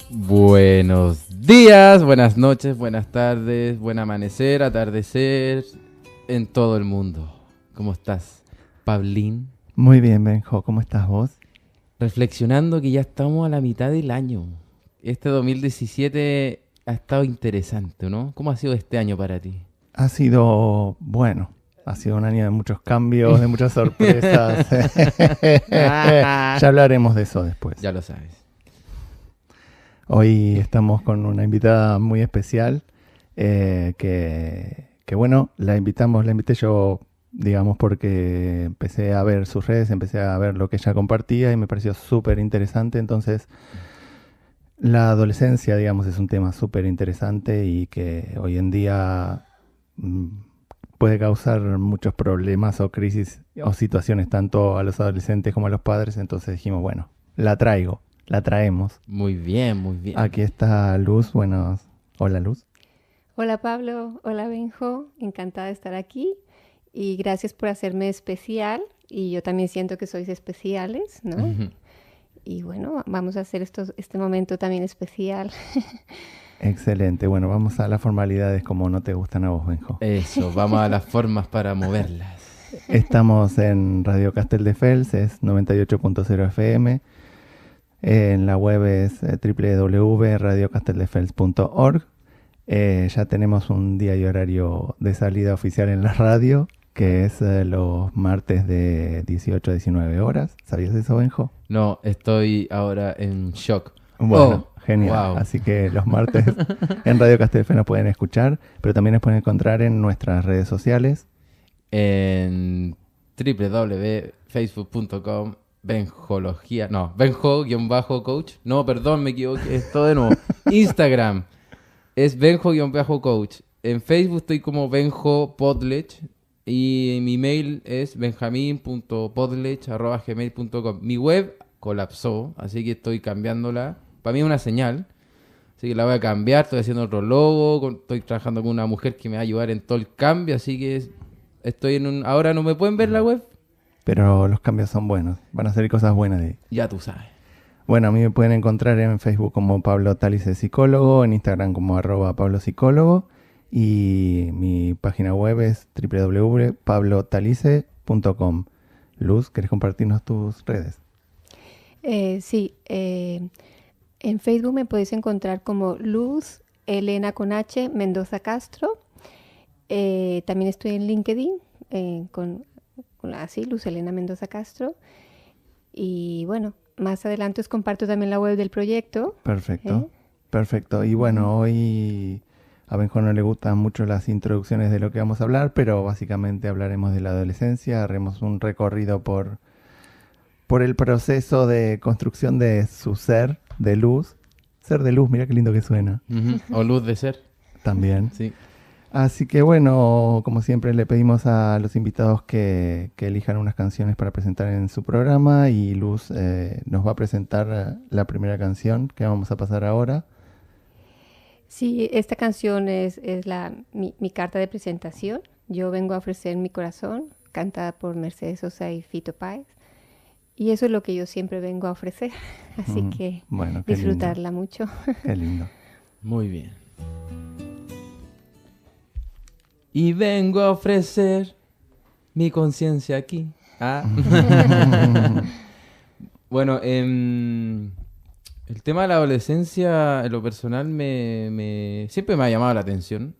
Buenos días, buenas noches, buenas tardes, buen amanecer, atardecer en todo el mundo. ¿Cómo estás, Pablín? Muy bien, Benjo, ¿cómo estás vos? Reflexionando que ya estamos a la mitad del año. Este 2017 ha estado interesante, ¿no? ¿Cómo ha sido este año para ti? Ha sido ha sido un año de muchos cambios, de muchas sorpresas. Ya hablaremos de eso después. Ya lo sabes. Hoy estamos con una invitada muy especial, que bueno, la invité yo, digamos, porque empecé a ver sus redes, empecé a ver lo que ella compartía y me pareció súper interesante. Entonces, la adolescencia, digamos, es un tema súper interesante y que hoy en día mm, puede causar muchos problemas o crisis o situaciones tanto a los adolescentes como a los padres. Entonces dijimos, bueno, la traemos. Muy bien, muy bien. Aquí está Luz. Hola, Luz. Hola Pablo, hola Benjo, encantada de estar aquí y gracias por hacerme especial y yo también siento que sois especiales, ¿no? Ujú. Y bueno, vamos a hacer este momento también especial. Excelente. Bueno, vamos a las formalidades como no te gustan a vos, Benjo. Eso, vamos a las formas para moverlas. Estamos en Radio Casteldefels, es 98.0 FM. En la web es www.radiocasteldefels.org. Ya tenemos un día y horario de salida oficial en la radio, que es los martes de 18 a 19 horas. ¿Sabías eso, Benjo? No, estoy ahora en shock. Bueno, Oh, genial. wow. Así que los martes en Radio Casteldefels nos pueden escuchar, pero también nos pueden encontrar en nuestras redes sociales. En www.facebook.com Benjología, no, Benjo-coach. No, perdón, me equivoqué, es todo de nuevo. Instagram es Benjo-coach. En Facebook estoy como Benjo Podlech y mi mail es benjamin.podlech@gmail.com. Mi web colapsó, así que estoy cambiándola. Para mí es una señal, así que la voy a cambiar. Estoy haciendo otro logo, estoy trabajando con una mujer que me va a ayudar en todo el cambio, así que estoy en un... Ahora no me pueden ver la web, Pero los cambios son buenos. Van a salir cosas buenas de ahí. ya tú sabes. Bueno, a mí me pueden encontrar en Facebook como Pablo Talice Psicólogo, en Instagram como @PabloPsicólogo y mi página web es www.pablotalice.com. Luz, ¿querés compartirnos tus redes? Sí, en Facebook me podéis encontrar como Luz Elena con H Mendoza Castro. También estoy en LinkedIn con así, Luz Elena Mendoza Castro. Y bueno, más adelante os comparto también la web del proyecto. Perfecto, perfecto. Y bueno, hoy a Benjo no le gustan mucho las introducciones de lo que vamos a hablar, pero básicamente hablaremos de la adolescencia, haremos un recorrido por el proceso de construcción de su ser de luz. Ser de luz, mira qué lindo que suena Ujú. O luz de ser, también. sí. Así que bueno, como siempre le pedimos a los invitados que elijan unas canciones para presentar en su programa y Luz nos va a presentar la primera canción que vamos a pasar ahora. Sí, esta canción es mi carta de presentación. Yo vengo a ofrecer mi corazón, cantada por Mercedes Sosa y Fito Páez. Y eso es lo que yo siempre vengo a ofrecer. Así que Bueno, qué disfrutarla mucho. lindo, qué lindo. Muy bien. Y vengo a ofrecer mi conciencia aquí. Ah. Bueno, el tema de la adolescencia, en lo personal, siempre me ha llamado la atención.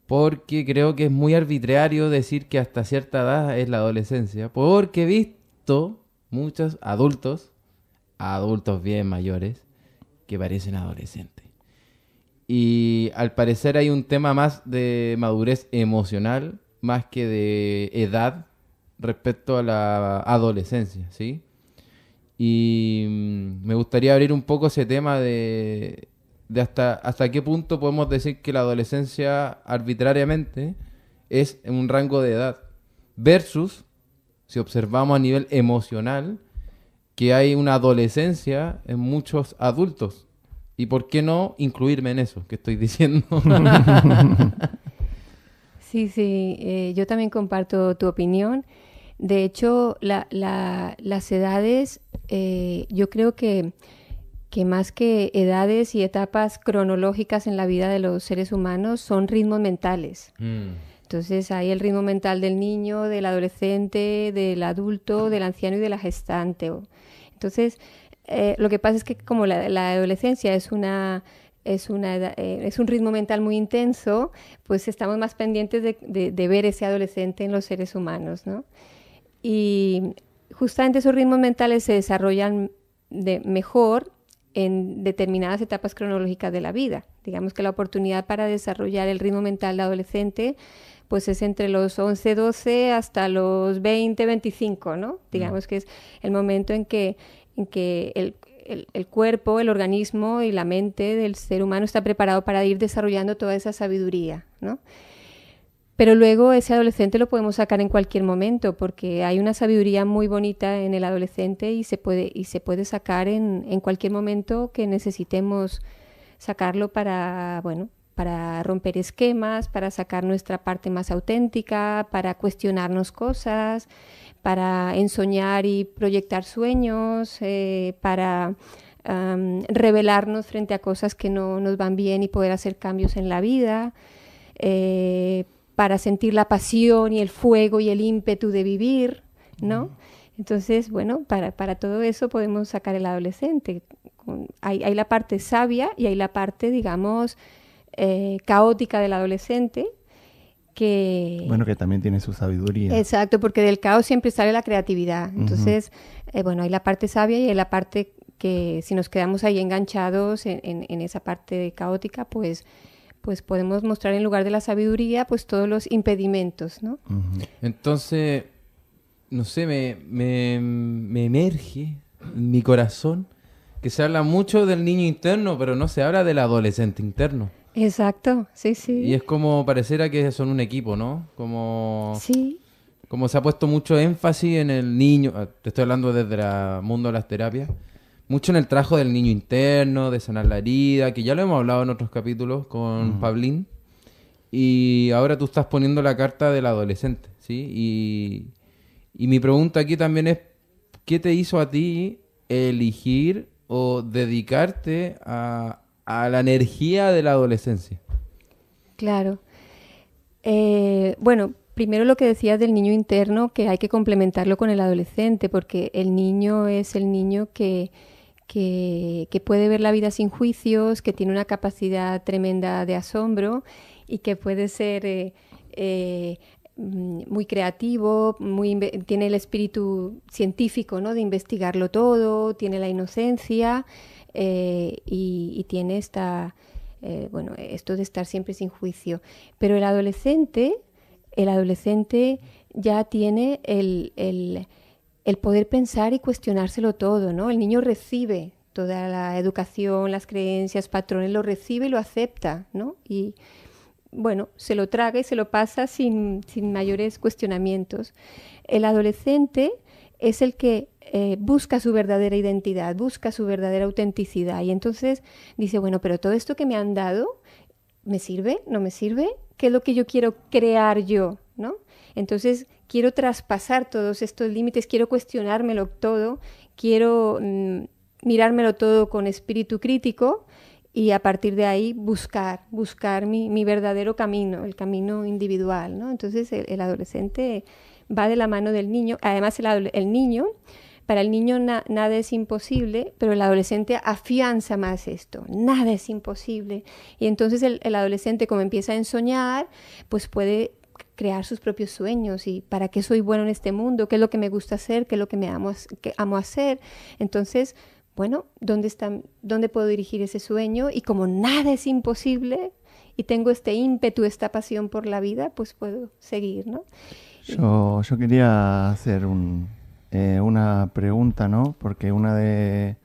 Porque creo que es muy arbitrario decir que hasta cierta edad es la adolescencia. Porque he visto muchos adultos bien mayores, que parecen adolescentes. Y al parecer hay un tema más de madurez emocional, más que de edad, respecto a la adolescencia, ¿sí? Y me gustaría abrir un poco ese tema de hasta qué punto podemos decir que la adolescencia arbitrariamente es en un rango de edad, versus, si observamos a nivel emocional, que hay una adolescencia en muchos adultos. ¿Y por qué no incluirme en eso que estoy diciendo? Sí, sí, yo también comparto tu opinión. De hecho, las edades, yo creo que que más que edades y etapas cronológicas en la vida de los seres humanos son ritmos mentales. Entonces hay el ritmo mental del niño, del adolescente, del adulto, del anciano y de la gestante. Entonces, lo que pasa es que como la adolescencia es un ritmo mental muy intenso, pues estamos más pendientes de ver ese adolescente en los seres humanos, ¿no? Y justamente esos ritmos mentales se desarrollan mejor en determinadas etapas cronológicas de la vida. Digamos que la oportunidad para desarrollar el ritmo mental de adolescente pues es entre los 11, 12 hasta los 20, 25, ¿no? Digamos que es el momento en que el cuerpo, el organismo y la mente del ser humano está preparado para ir desarrollando toda esa sabiduría, ¿no? Pero luego ese adolescente lo podemos sacar en cualquier momento, porque hay una sabiduría muy bonita en el adolescente y se puede sacar en cualquier momento que necesitemos sacarlo para, bueno, para romper esquemas, para sacar nuestra parte más auténtica, para cuestionarnos cosas, para ensoñar y proyectar sueños, para rebelarnos frente a cosas que no nos van bien y poder hacer cambios en la vida, para sentir la pasión y el fuego y el ímpetu de vivir, ¿no? Entonces, bueno, para todo eso podemos sacar el adolescente. Hay la parte sabia y hay la parte, digamos, caótica del adolescente, que... Bueno, que también tiene su sabiduría. Exacto, porque del caos siempre sale la creatividad. Entonces, bueno, hay la parte sabia y hay la parte que si nos quedamos ahí enganchados en esa parte caótica, pues podemos mostrar en lugar de la sabiduría, pues todos los impedimentos, ¿no? Entonces, no sé, me emerge en mi corazón que se habla mucho del niño interno, pero no se habla del adolescente interno. Exacto, sí, sí. Y es como pareciera que son un equipo, ¿no? Como, sí. Como se ha puesto mucho énfasis en el niño, te estoy hablando desde el mundo de las terapias, mucho en el trabajo del niño interno, de sanar la herida, que ya lo hemos hablado en otros capítulos con Pablín, y ahora tú estás poniendo la carta del adolescente, ¿sí? Y mi pregunta aquí también es, ¿qué te hizo a ti elegir o dedicarte a la energía de la adolescencia? Claro. Bueno, primero lo que decías del niño interno, que hay que complementarlo con el adolescente, porque el niño es el niño que puede ver la vida sin juicios, que tiene una capacidad tremenda de asombro y que puede ser muy creativo, tiene el espíritu científico, ¿no? De investigarlo todo, tiene la inocencia y tiene esto de estar siempre sin juicio. Pero el adolescente ya tiene el poder pensar y cuestionárselo todo, ¿no? El niño recibe toda la educación, las creencias, patrones, lo recibe y lo acepta, ¿no? Y bueno, se lo traga y se lo pasa sin mayores cuestionamientos. El adolescente es el que busca su verdadera identidad, busca su verdadera autenticidad y entonces dice, bueno, pero todo esto que me han dado, ¿me sirve? ¿No me sirve? ¿Qué es lo que yo quiero crear yo? ¿No? Entonces quiero traspasar todos estos límites, quiero cuestionármelo todo, quiero mirármelo todo con espíritu crítico y a partir de ahí buscar mi verdadero camino, el camino individual, ¿no? Entonces el adolescente va de la mano del niño. Además el niño, para el niño nada es imposible, pero el adolescente afianza más esto, nada es imposible. Y entonces el adolescente, como empieza a ensoñar, pues puede crear sus propios sueños y para qué soy bueno en este mundo, qué es lo que me gusta hacer, qué es lo que amo hacer. Entonces, bueno, ¿dónde puedo dirigir ese sueño? Y como nada es imposible y tengo este ímpetu, esta pasión por la vida, pues puedo seguir, ¿no? Yo quería hacer una pregunta, ¿no? Porque una de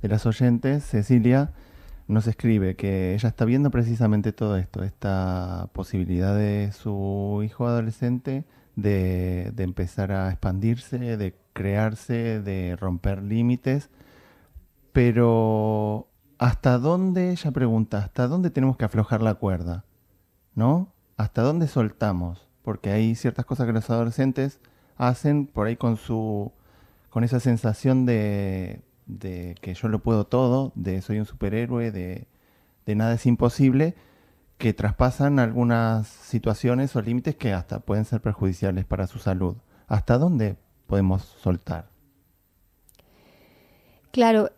las oyentes, Cecilia, nos escribe que ella está viendo precisamente todo esto, esta posibilidad de su hijo adolescente de empezar a expandirse, de crearse, de romper límites, pero ¿hasta dónde, ella pregunta, hasta dónde tenemos que aflojar la cuerda? ¿No? ¿Hasta dónde soltamos? Porque hay ciertas cosas que los adolescentes hacen por ahí con esa sensación de de que yo lo puedo todo, de soy un superhéroe, de nada es imposible, que traspasan algunas situaciones o límites que hasta pueden ser perjudiciales para su salud. ¿Hasta dónde podemos soltar? Claro,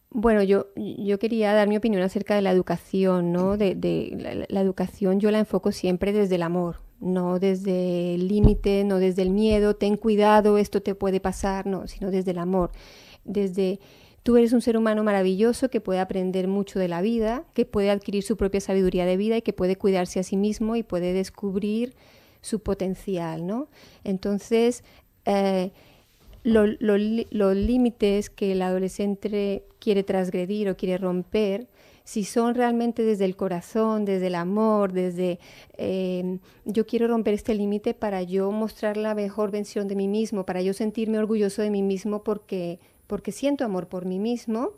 bueno, yo quería dar mi opinión acerca de la educación, ¿no? La educación yo la enfoco siempre desde el amor, no desde el límite, no desde el miedo, ten cuidado, esto te puede pasar, no, sino desde el amor, desde tú eres un ser humano maravilloso que puede aprender mucho de la vida, que puede adquirir su propia sabiduría de vida y que puede cuidarse a sí mismo y puede descubrir su potencial, ¿no? Entonces, los límites que el adolescente quiere transgredir o quiere romper, si son realmente desde el corazón, desde el amor, desde yo quiero romper este límite para yo mostrar la mejor versión de mí mismo, para yo sentirme orgulloso de mí mismo porque siento amor por mí mismo,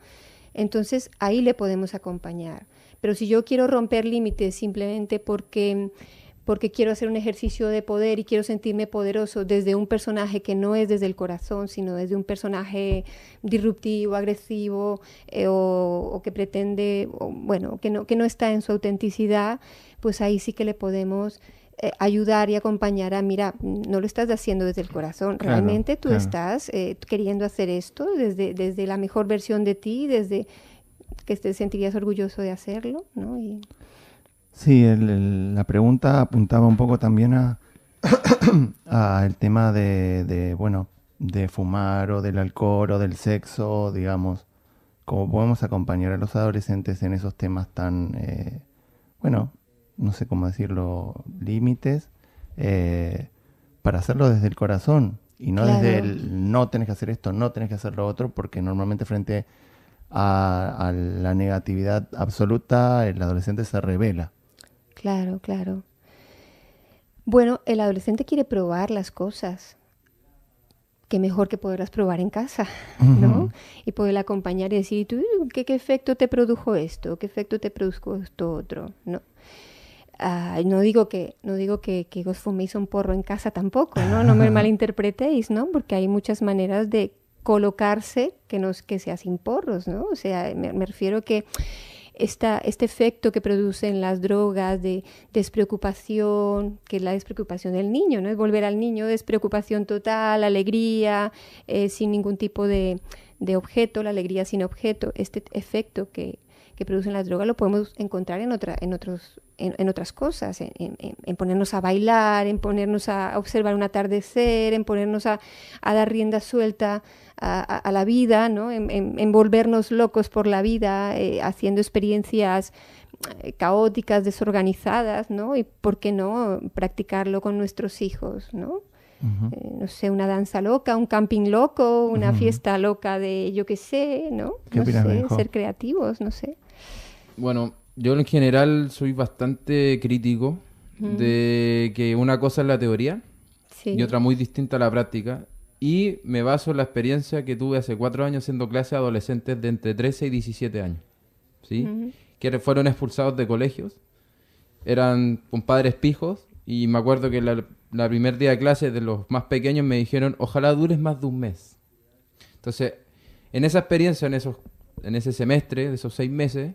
entonces ahí le podemos acompañar. Pero si yo quiero romper límites simplemente porque quiero hacer un ejercicio de poder y quiero sentirme poderoso desde un personaje que no es desde el corazón, sino desde un personaje disruptivo, agresivo, o que pretende, bueno, que no está en su autenticidad, pues ahí sí que le podemos ayudar y acompañar a, mira, no lo estás haciendo desde el corazón, Claro, realmente tú claro. estás queriendo hacer esto desde la mejor versión de ti, desde que te sentirías orgulloso de hacerlo, ¿no? Sí, la pregunta apuntaba un poco también a el tema bueno, de fumar o del alcohol o del sexo, digamos, cómo podemos acompañar a los adolescentes en esos temas tan, bueno, no sé cómo decirlo, límites, para hacerlo desde el corazón y no Claro. desde el no tenés que hacer esto, no tenés que hacer lo otro, porque normalmente frente a la negatividad absoluta el adolescente se revela. Claro, claro. Bueno, el adolescente quiere probar las cosas. Qué mejor que poderlas probar en casa, ¿no? Ujú. Y poderla acompañar y decir, ¿tú qué efecto te produjo esto? ¿Qué efecto te produjo esto otro? ¿No? No digo que os fuméis un porro en casa tampoco, ¿no? No me malinterpretéis, ¿no? Porque hay muchas maneras de colocarse que sea sin porros, ¿no? O sea, me refiero que este efecto que producen las drogas de despreocupación, que es la despreocupación del niño, ¿no? Es volver al niño, despreocupación total, alegría, sin ningún tipo de objeto, la alegría sin objeto. Este efecto que producen las drogas lo podemos encontrar en otras cosas, en ponernos a bailar, en ponernos a observar un atardecer, en ponernos a dar rienda suelta a la vida, ¿no? En volvernos locos por la vida, haciendo experiencias caóticas, desorganizadas, ¿no? Y por qué no practicarlo con nuestros hijos, ¿no? Ujú. No sé, una danza loca, un camping loco, una Ujú. fiesta loca de yo qué sé, ¿no? ¿Qué No opinas, sé, Benjo? ser creativos, no sé. Bueno, yo en general soy bastante crítico de que una cosa es la teoría Sí. y otra muy distinta a la práctica. Y me baso en la experiencia que tuve hace 4 años haciendo clases a adolescentes de entre 13 y 17 años, ¿sí? Ujú. Que fueron expulsados de colegios, eran con padres pijos, y me acuerdo que la primer día de clase de los más pequeños me dijeron, ojalá dures más de un mes. Entonces, en esa experiencia, en ese semestre, de esos 6 meses,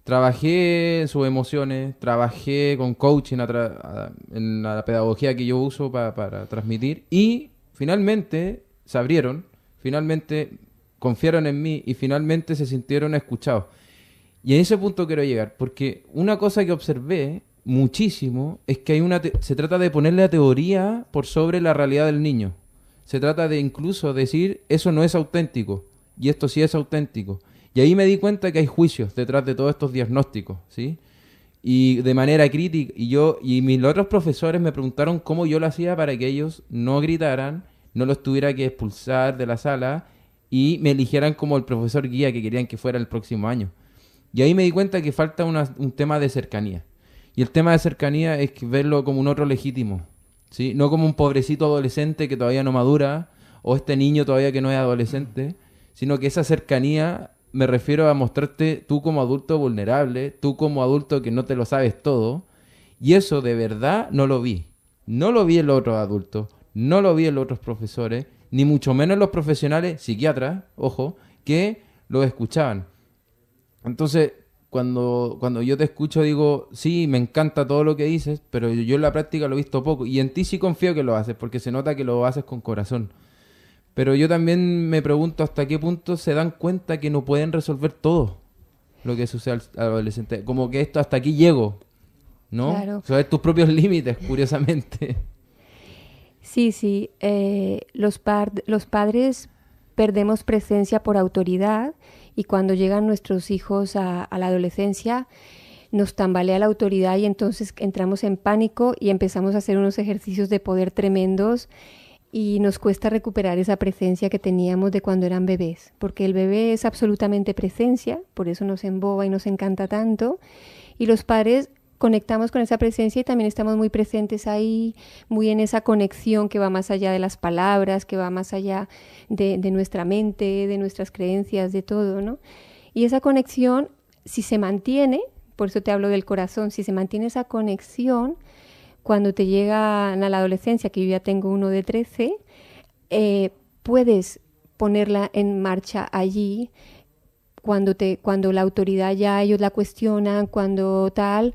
trabajé en sus emociones, trabajé con coaching en la pedagogía que yo uso para transmitir, y finalmente se abrieron, finalmente confiaron en mí y finalmente se sintieron escuchados. Y a ese punto quiero llegar, porque una cosa que observé muchísimo es que se trata de ponerle la teoría por sobre la realidad del niño. Se trata de incluso decir, eso no es auténtico, y esto sí es auténtico. Y ahí me di cuenta que hay juicios detrás de todos estos diagnósticos, ¿sí? Y de manera crítica, y mis otros profesores me preguntaron cómo yo lo hacía para que ellos no gritaran, no los tuviera que expulsar de la sala y me eligieran como el profesor guía que querían que fuera el próximo año. Y ahí me di cuenta que falta un tema de cercanía. Y el tema de cercanía es que verlo como un otro legítimo, ¿sí? No como un pobrecito adolescente que todavía no madura, o este niño todavía que no es adolescente, sino que esa cercanía me refiero a mostrarte tú como adulto vulnerable, tú como adulto que no te lo sabes todo, y eso de verdad no lo vi. No lo vi en los otros adultos, no lo vi en los otros profesores, ni mucho menos los profesionales, psiquiatras, ojo, que los escuchaban. Entonces, cuando yo te escucho digo, sí, me encanta todo lo que dices, pero yo en la práctica lo he visto poco. Y en ti sí confío que lo haces, porque se nota que lo haces con corazón. Pero yo también me pregunto hasta qué punto se dan cuenta que no pueden resolver todo lo que sucede al adolescente. Como que esto hasta aquí llego, ¿no? Claro. Saber tus propios límites, curiosamente. Sí, sí. Los padres perdemos presencia por autoridad y cuando llegan nuestros hijos a la adolescencia nos tambalea la autoridad y entonces entramos en pánico y empezamos a hacer unos ejercicios de poder tremendos y nos cuesta recuperar esa presencia que teníamos de cuando eran bebés, porque el bebé es absolutamente presencia, por eso nos emboba y nos encanta tanto, y los padres conectamos con esa presencia y también estamos muy presentes ahí, muy en esa conexión que va más allá de las palabras, que va más allá de nuestra mente, de nuestras creencias, de todo, ¿no? Y esa conexión, si se mantiene, por eso te hablo del corazón, si se mantiene esa conexión, cuando te llegan a la adolescencia, que yo ya tengo uno de 13, puedes ponerla en marcha allí cuando la autoridad ya ellos la cuestionan, cuando tal,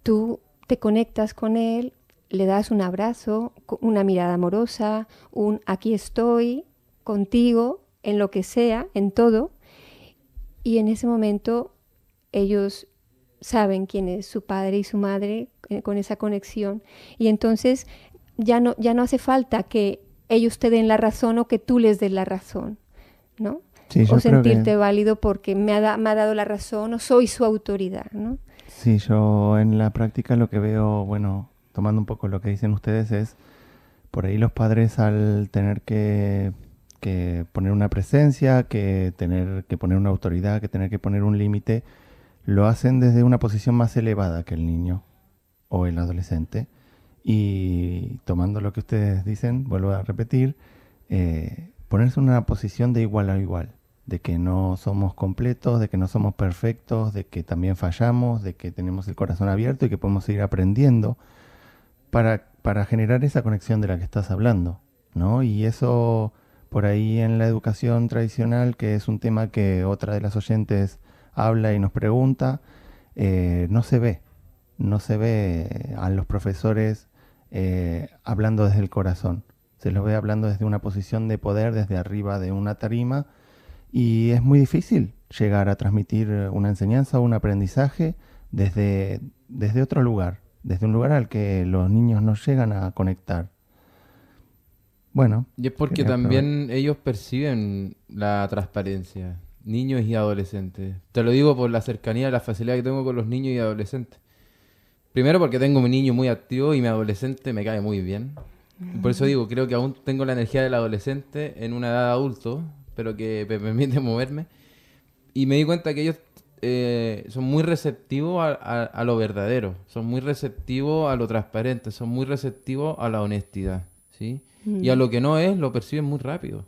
tú te conectas con él, le das un abrazo, una mirada amorosa, un aquí estoy contigo, en lo que sea, en todo, y en ese momento ellos saben quién es su padre y su madre con esa conexión. Y entonces ya no hace falta que ellos te den la razón o que tú les des la razón, ¿no? Sí, yo O creo sentirte que válido porque me ha dado la razón o soy su autoridad, ¿no? sí, yo en la práctica lo que veo, bueno, tomando un poco lo que dicen ustedes es, por ahí los padres al tener que poner una presencia, que tener que poner una autoridad, que tener que poner un límite, lo hacen desde una posición más elevada que el niño o el adolescente. Y tomando lo que ustedes dicen, vuelvo a repetir, ponerse en una posición de igual a igual, de que no somos completos, de que no somos perfectos, de que también fallamos, de que tenemos el corazón abierto y que podemos seguir aprendiendo para generar esa conexión de la que estás hablando, ¿no? Y eso por ahí en la educación tradicional, que es un tema que otra de las oyentes habla y nos pregunta, no se ve. No se ve a los profesores hablando desde el corazón. Se los ve hablando desde una posición de poder, desde arriba de una tarima, y es muy difícil llegar a transmitir una enseñanza o un aprendizaje desde otro lugar, desde un lugar al que los niños no llegan a conectar. Bueno, Y es porque quería probar. también ellos perciben la transparencia, niños y adolescentes. Te lo digo por la cercanía, la facilidad que tengo con los niños y adolescentes. Primero porque tengo mi niño muy activo y mi adolescente me cae muy bien. Y por eso digo, creo que aún tengo la energía del adolescente en una edad adulto, pero que me permite moverme. Y me di cuenta que ellos son muy receptivos a lo verdadero, son muy receptivos a lo transparente, son muy receptivos a la honestidad, ¿sí? Y a lo que no es, lo perciben muy rápido,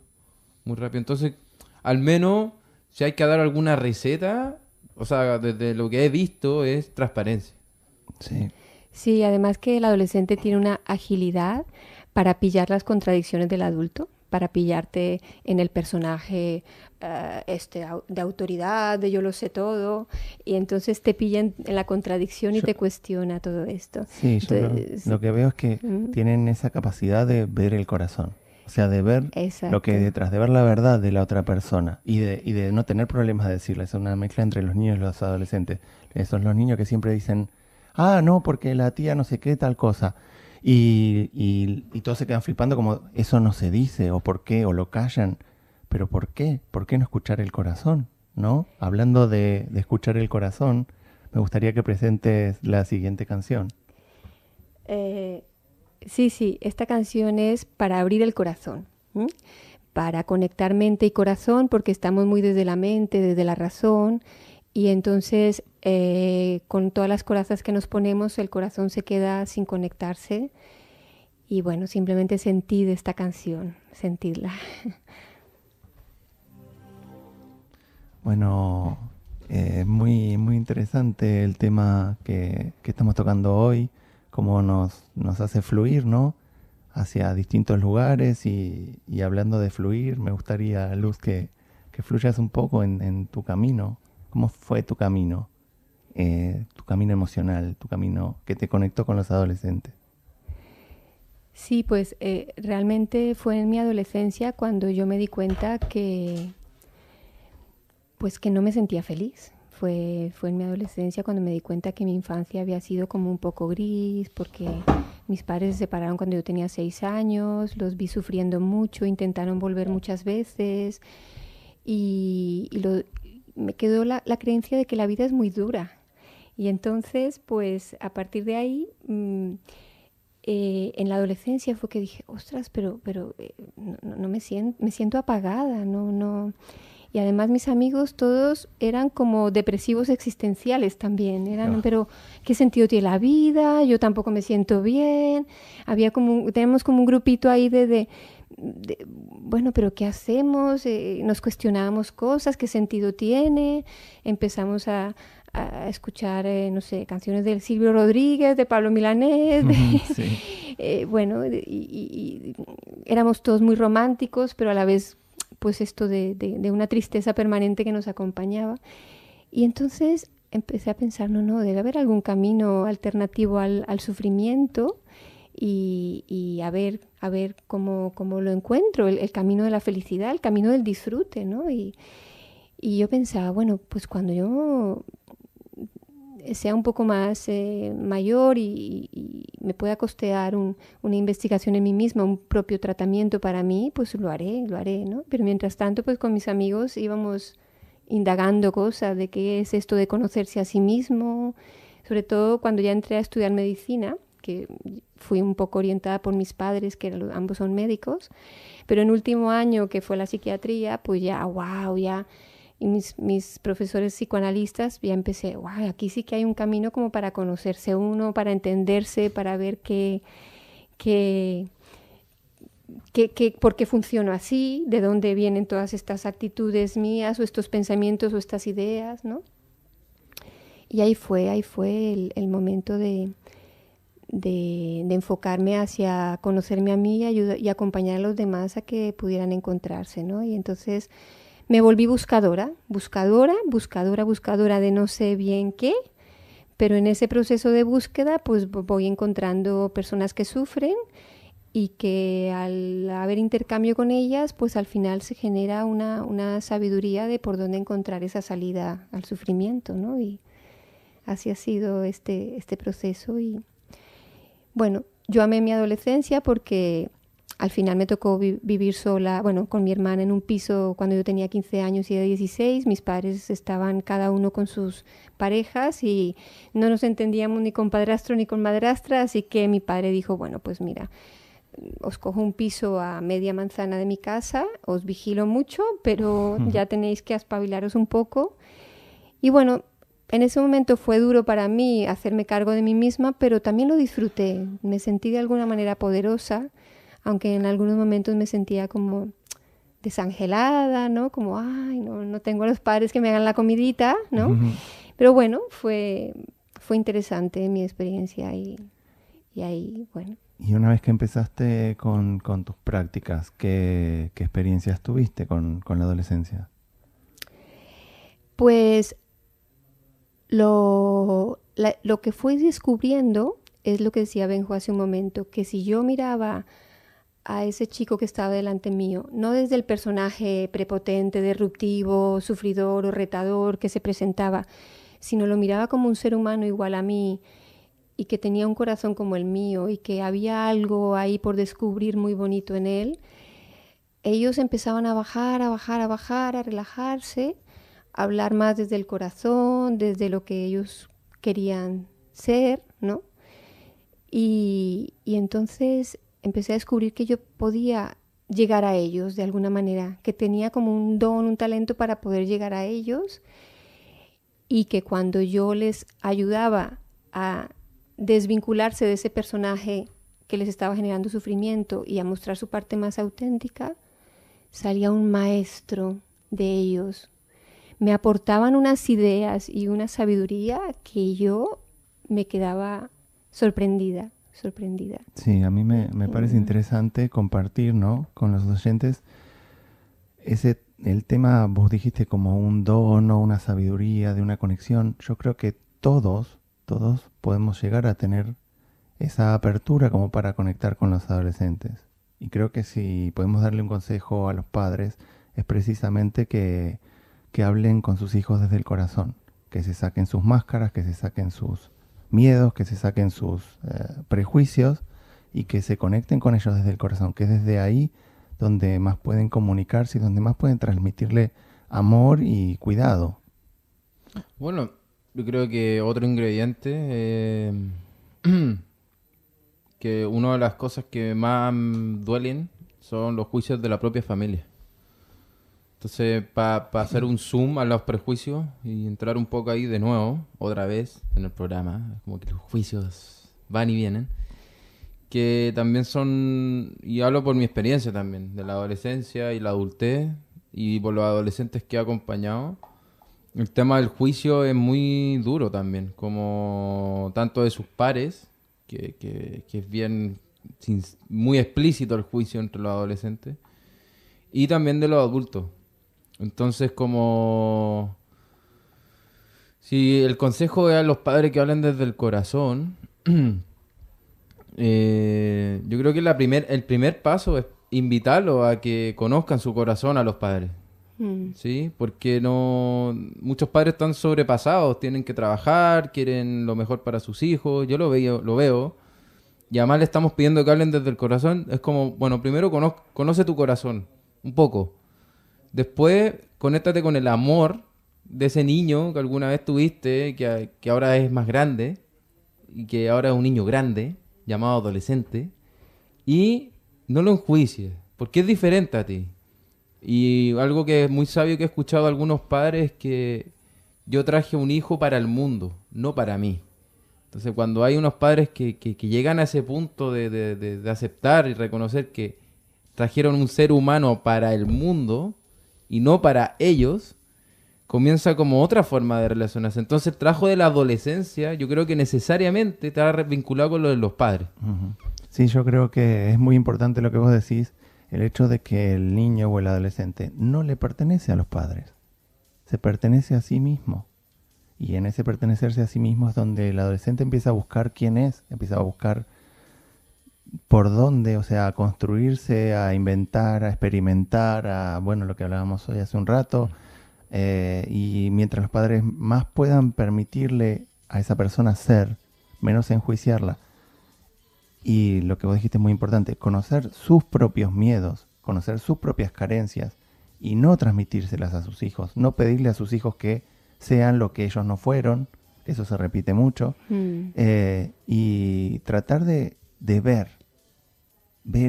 muy rápido. Entonces, al menos, si hay que dar alguna receta, o sea, desde lo que he visto, es transparencia. Sí, Sí, además que el adolescente tiene una agilidad para pillar las contradicciones del adulto, para pillarte en el personaje de autoridad, de yo lo sé todo, y entonces te pilla en la contradicción y yo, te cuestiona todo esto. sí, yo Entonces, lo que veo es que mm, tienen esa capacidad de ver el corazón. O sea, de ver lo que hay exacto. detrás, de ver la verdad de la otra persona y de no tener problemas de decirle. Es una mezcla entre los niños y los adolescentes. Esos los niños que siempre dicen, ah, no, porque la tía no sé qué, tal cosa. Y todos se quedan flipando como, eso no se dice, o por qué, o lo callan. Pero ¿por qué? ¿Por qué no escuchar el corazón? ¿No? Hablando de escuchar el corazón, me gustaría que presentes la siguiente canción. Eh, sí, sí, esta canción es para abrir el corazón, ¿m? Para conectar mente y corazón, porque estamos muy desde la mente, desde la razón, y entonces con todas las corazas que nos ponemos, el corazón se queda sin conectarse. Y bueno, simplemente sentid esta canción, sentidla. Bueno, muy, muy interesante el tema que estamos tocando hoy, cómo nos hace fluir, ¿no? hacia distintos lugares y hablando de fluir, me gustaría, Luz, que fluyas un poco en tu camino. ¿Cómo fue tu camino? Tu camino emocional, tu camino que te conectó con los adolescentes. Sí, pues realmente fue en mi adolescencia cuando yo me di cuenta pues que no me sentía feliz. Fue en mi adolescencia cuando me di cuenta que mi infancia había sido como un poco gris, porque mis padres se separaron cuando yo tenía 6 años, los vi sufriendo mucho, intentaron volver muchas veces me quedó la creencia de que la vida es muy dura. Y entonces, pues a partir de ahí, en la adolescencia fue que dije, ostras, pero no me siento apagada, no. Y además mis amigos todos eran como depresivos existenciales también. Pero ¿qué sentido tiene la vida? Yo tampoco me siento bien. Tenemos como un grupito ahí bueno, pero ¿qué hacemos? Nos cuestionábamos cosas, ¿qué sentido tiene? Empezamos a escuchar, no sé, canciones del Silvio Rodríguez, de Pablo Milanés. Sí. Bueno, y éramos todos muy románticos, pero a la vez pues esto de una tristeza permanente que nos acompañaba. Y entonces empecé a pensar, no, debe haber algún camino alternativo al sufrimiento y a ver cómo lo encuentro, el camino de la felicidad, el camino del disfrute, ¿no? Y yo pensaba, bueno, pues cuando yo sea un poco más mayor y me pueda costear una investigación en mí misma, un propio tratamiento para mí, pues lo haré, ¿no? Pero mientras tanto, pues con mis amigos íbamos indagando cosas de qué es esto de conocerse a sí mismo, sobre todo cuando ya entré a estudiar medicina, que fui un poco orientada por mis padres, que ambos son médicos, pero en último año, que fue la psiquiatría, pues ya, wow, ya... Y mis profesores psicoanalistas, ya empecé, wow, aquí sí que hay un camino como para conocerse uno, para entenderse, para ver por qué funciono así, de dónde vienen todas estas actitudes mías o estos pensamientos o estas ideas, ¿no? Y ahí fue el momento de enfocarme hacia conocerme a mí y acompañar a los demás a que pudieran encontrarse, ¿no? Y entonces me volví buscadora de no sé bien qué, pero en ese proceso de búsqueda pues voy encontrando personas que sufren y que al haber intercambio con ellas pues al final se genera una sabiduría de por dónde encontrar esa salida al sufrimiento, ¿no? Y así ha sido este proceso. Y bueno, yo amé mi adolescencia porque al final me tocó vivir sola, bueno, con mi hermana en un piso cuando yo tenía 15 años y ella 16. Mis padres estaban cada uno con sus parejas y no nos entendíamos ni con padrastro ni con madrastra, así que mi padre dijo, bueno, pues mira, os cojo un piso a media manzana de mi casa, os vigilo mucho, pero ya tenéis que espabilaros un poco. Y bueno, en ese momento fue duro para mí hacerme cargo de mí misma, pero también lo disfruté. Me sentí de alguna manera poderosa, aunque en algunos momentos me sentía como desangelada, ¿no? Como, ay, no tengo a los padres que me hagan la comidita, ¿no? Pero bueno, fue interesante mi experiencia y ahí, bueno. Y una vez que empezaste con tus prácticas, ¿qué experiencias tuviste con la adolescencia? Pues lo que fui descubriendo es lo que decía Benjo hace un momento, que si yo miraba a ese chico que estaba delante mío, no desde el personaje prepotente, disruptivo, sufridor o retador que se presentaba, sino lo miraba como un ser humano igual a mí y que tenía un corazón como el mío y que había algo ahí por descubrir muy bonito en él, ellos empezaban a bajar, a relajarse, a hablar más desde el corazón, desde lo que ellos querían ser, ¿no? Y entonces empecé a descubrir que yo podía llegar a ellos de alguna manera, que tenía como un don, un talento para poder llegar a ellos y que cuando yo les ayudaba a desvincularse de ese personaje que les estaba generando sufrimiento y a mostrar su parte más auténtica, salía un maestro de ellos. Me aportaban unas ideas y una sabiduría que yo me quedaba sorprendida. sorprendida. Sí, a mí me parece interesante compartir, ¿no?, con los oyentes el tema, vos dijiste como un don o una sabiduría de una conexión. Yo creo que todos podemos llegar a tener esa apertura como para conectar con los adolescentes. Y creo que si podemos darle un consejo a los padres es precisamente que hablen con sus hijos desde el corazón, que se saquen sus máscaras, que se saquen sus miedos, que se saquen sus prejuicios y que se conecten con ellos desde el corazón, que es desde ahí donde más pueden comunicarse y donde más pueden transmitirle amor y cuidado. Bueno, yo creo que otro ingrediente, que una de las cosas que más duelen son los juicios de la propia familia. Entonces, para hacer un zoom a los prejuicios y entrar un poco ahí de nuevo, otra vez, en el programa, como que los juicios van y vienen, que también son, y hablo por mi experiencia también, de la adolescencia y la adultez, y por los adolescentes que he acompañado, el tema del juicio es muy duro también, como tanto de sus pares, que es bien muy explícito el juicio entre los adolescentes, y también de los adultos. Entonces, como si el consejo es a los padres que hablen desde el corazón, yo creo que el primer paso es invitarlos a que conozcan su corazón a los padres. ¿Sí? Porque muchos padres están sobrepasados, tienen que trabajar, quieren lo mejor para sus hijos. Yo lo veo. Y además le estamos pidiendo que hablen desde el corazón. Es como, bueno, primero conoce tu corazón, un poco. Después, conéctate con el amor de ese niño que alguna vez tuviste, que ahora es más grande, y que ahora es un niño grande, llamado adolescente, y no lo enjuicies, porque es diferente a ti. Y algo que es muy sabio que he escuchado a algunos padres es que yo traje un hijo para el mundo, no para mí. Entonces, cuando hay unos padres que llegan a ese punto de aceptar y reconocer que trajeron un ser humano para el mundo y no para ellos, comienza como otra forma de relacionarse. Entonces, el trabajo de la adolescencia, yo creo que necesariamente está vinculado con lo de los padres. Uh-huh. Sí, yo creo que es muy importante lo que vos decís, el hecho de que el niño o el adolescente no le pertenece a los padres, se pertenece a sí mismo. Y en ese pertenecerse a sí mismo es donde el adolescente empieza a buscar quién es, empieza a buscar por dónde, o sea, a construirse, a inventar, a experimentar, bueno, lo que hablábamos hoy hace un rato. Y mientras los padres más puedan permitirle a esa persona ser, menos enjuiciarla. Y lo que vos dijiste es muy importante, conocer sus propios miedos, conocer sus propias carencias y no transmitírselas a sus hijos, no pedirle a sus hijos que sean lo que ellos no fueron, eso se repite mucho, y tratar de ver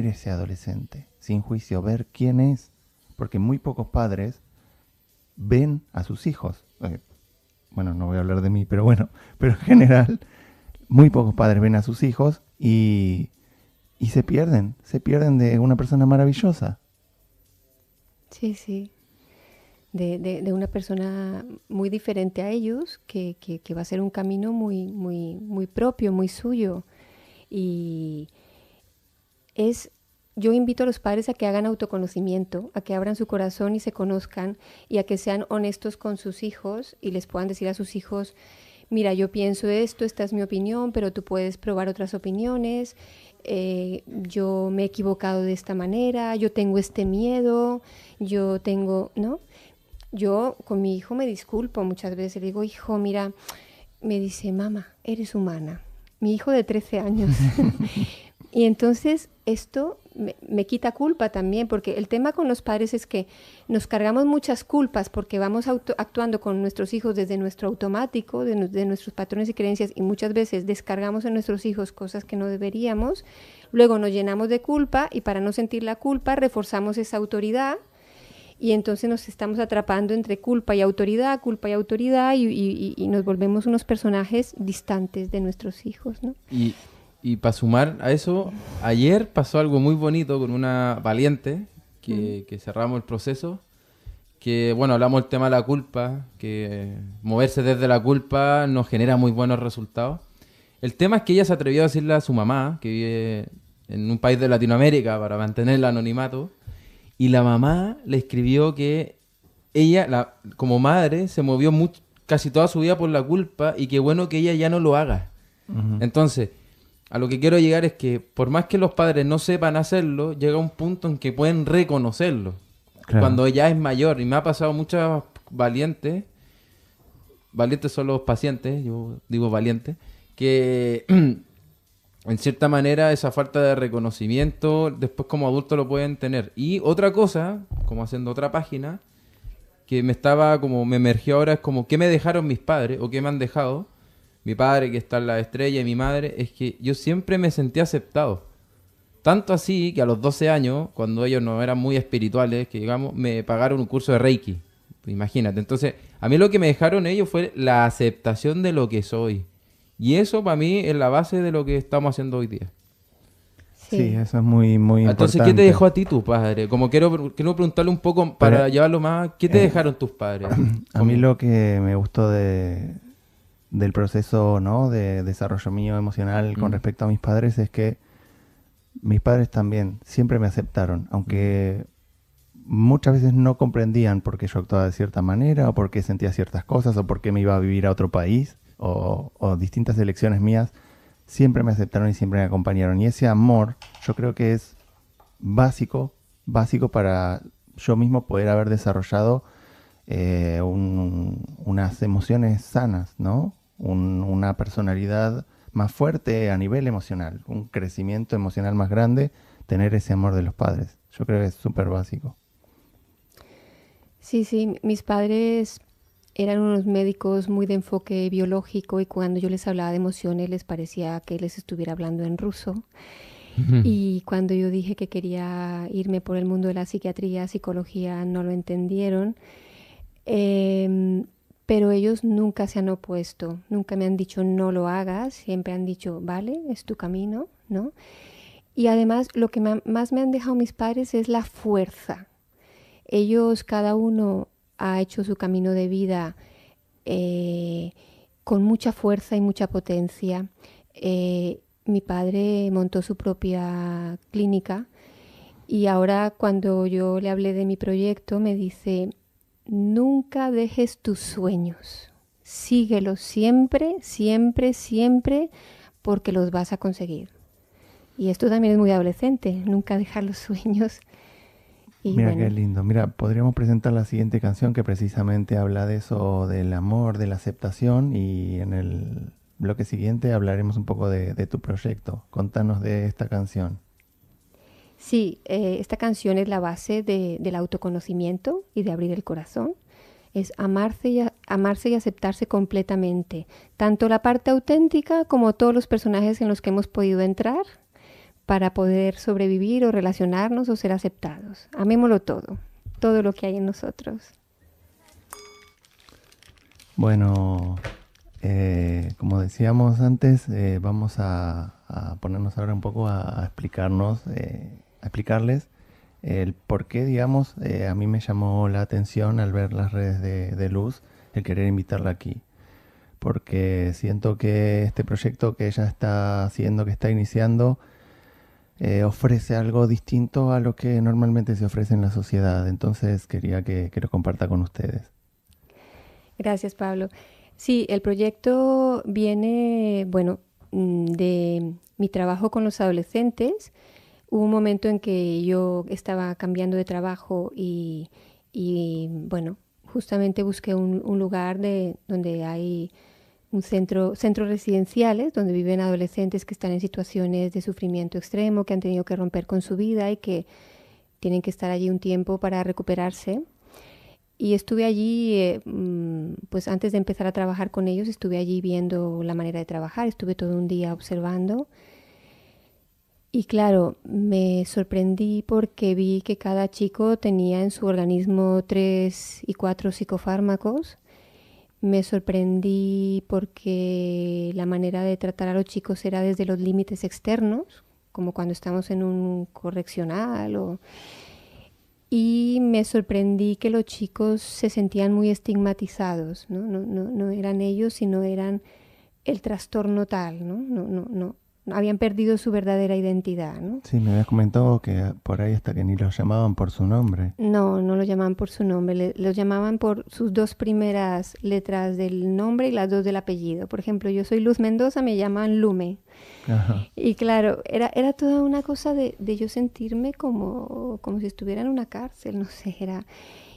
ese adolescente sin juicio, ver quién es, porque muy pocos padres ven a sus hijos. Bueno, no voy a hablar de mí, pero bueno, pero en general, muy pocos padres ven a sus hijos y se pierden de una persona maravillosa. Sí, sí. De una persona muy diferente a ellos, que va a ser un camino muy, muy, muy propio, muy suyo. Y yo invito a los padres a que hagan autoconocimiento, a que abran su corazón y se conozcan, y a que sean honestos con sus hijos y les puedan decir a sus hijos: mira, yo pienso esto, esta es mi opinión, pero tú puedes probar otras opiniones. Yo me he equivocado de esta manera, yo tengo este miedo, ¿no? Yo con mi hijo me disculpo muchas veces, le digo: hijo, mira, me dice: mamá, eres humana. Mi hijo de 13 años. Y entonces esto me quita culpa también, porque el tema con los padres es que nos cargamos muchas culpas porque vamos actuando con nuestros hijos desde nuestro automático, de nuestros patrones y creencias, y muchas veces descargamos en nuestros hijos cosas que no deberíamos. Luego nos llenamos de culpa y para no sentir la culpa reforzamos esa autoridad. Y entonces nos estamos atrapando entre culpa y autoridad, y nos volvemos unos personajes distantes de nuestros hijos, ¿no? Y para sumar a eso, ayer pasó algo muy bonito con una valiente que cerramos el proceso, que bueno, hablamos del tema de la culpa, que moverse desde la culpa nos genera muy buenos resultados. El tema es que ella se atrevió a decirle a su mamá, que vive en un país de Latinoamérica para mantener el anonimato, y la mamá le escribió que ella, como madre, se movió casi toda su vida por la culpa y que bueno que ella ya no lo haga. Ujú. Entonces, a lo que quiero llegar es que por más que los padres no sepan hacerlo, llega un punto en que pueden reconocerlo. Claro. Cuando ya es mayor, y me ha pasado muchas valientes son los pacientes, yo digo valientes, que en cierta manera esa falta de reconocimiento después como adulto lo pueden tener. Y otra cosa, como haciendo otra página, que me emergió ahora es como qué me dejaron mis padres o qué me han dejado. Mi padre que está en la estrella y mi madre, es que yo siempre me sentí aceptado. Tanto así que a los 12 años, cuando ellos no eran muy espirituales, que digamos, me pagaron un curso de Reiki. Imagínate. Entonces, a mí lo que me dejaron ellos fue la aceptación de lo que soy. Y eso para mí es la base de lo que estamos haciendo hoy día. Sí, eso es muy, muy Entonces, importante. ¿qué te dejó a ti tu padre? Como quiero preguntarle un poco para llevarlo más, ¿qué te dejaron tus padres? A mí lo que me gustó del proceso, ¿no? de desarrollo mío emocional con respecto a mis padres es que mis padres también siempre me aceptaron, aunque muchas veces no comprendían por qué yo actuaba de cierta manera, o por qué sentía ciertas cosas, o por qué me iba a vivir a otro país, o distintas elecciones mías, siempre me aceptaron y siempre me acompañaron. Y ese amor yo creo que es básico para yo mismo poder haber desarrollado unas emociones sanas, ¿no? Una personalidad más fuerte a nivel emocional, un crecimiento emocional más grande, tener ese amor de los padres. Yo creo que es súper básico. Sí, sí, mis padres eran unos médicos muy de enfoque biológico y cuando yo les hablaba de emociones les parecía que les estuviera hablando en ruso. Y cuando yo dije que quería irme por el mundo de la psiquiatría, psicología, no lo entendieron. Pero ellos nunca se han opuesto, nunca me han dicho no lo hagas, siempre han dicho vale, es tu camino, ¿no? Y además lo que más me han dejado mis padres es la fuerza. Ellos, cada uno ha hecho su camino de vida con mucha fuerza y mucha potencia. Mi padre montó su propia clínica y ahora cuando yo le hablé de mi proyecto me dice, nunca dejes tus sueños, síguelos siempre, siempre, siempre, porque los vas a conseguir. Y esto también es muy adolescente, nunca dejar los sueños. Y Mira bueno, qué lindo. Mira, podríamos presentar la siguiente canción que precisamente habla de eso, del amor, de la aceptación, y en el bloque siguiente hablaremos un poco de tu proyecto. Contanos de esta canción. sí, esta canción es la base del autoconocimiento y de abrir el corazón. Es amarse y aceptarse completamente, tanto la parte auténtica como todos los personajes en los que hemos podido entrar para poder sobrevivir o relacionarnos o ser aceptados. Amémoslo todo lo que hay en nosotros. Bueno, como decíamos antes, vamos a ponernos ahora un poco a explicarnos, a explicarles el por qué, digamos, a mí me llamó la atención al ver las redes de Luz, el querer invitarla aquí. Porque siento que este proyecto que ella está haciendo, que está iniciando, ofrece algo distinto a lo que normalmente se ofrece en la sociedad. Entonces quería que lo comparta con ustedes. Gracias, Pablo. Sí, el proyecto viene, bueno, de mi trabajo con los adolescentes. Hubo un momento en que yo estaba cambiando de trabajo y bueno, justamente busqué un lugar donde hay centros residenciales donde viven adolescentes que están en situaciones de sufrimiento extremo, que han tenido que romper con su vida y que tienen que estar allí un tiempo para recuperarse. Y estuve allí, pues antes de empezar a trabajar con ellos, estuve allí viendo la manera de trabajar, estuve todo un día observando. Y claro, me sorprendí porque vi que cada chico tenía en su organismo 3 y 4 psicofármacos. Me sorprendí porque la manera de tratar a los chicos era desde los límites externos, como cuando estamos en un correccional. Y me sorprendí que los chicos se sentían muy estigmatizados, ¿no? No eran ellos, sino eran el trastorno tal, ¿no? No habían perdido su verdadera identidad, ¿no? Sí, me habías comentado que por ahí hasta que ni los llamaban por su nombre. No lo llamaban por su nombre, los llamaban por sus 2 primeras letras del nombre y las 2 del apellido. Por ejemplo, yo soy Luz Mendoza, me llaman Lume. Ajá. Y claro, era toda una cosa de yo sentirme como si estuviera en una cárcel, no sé, era...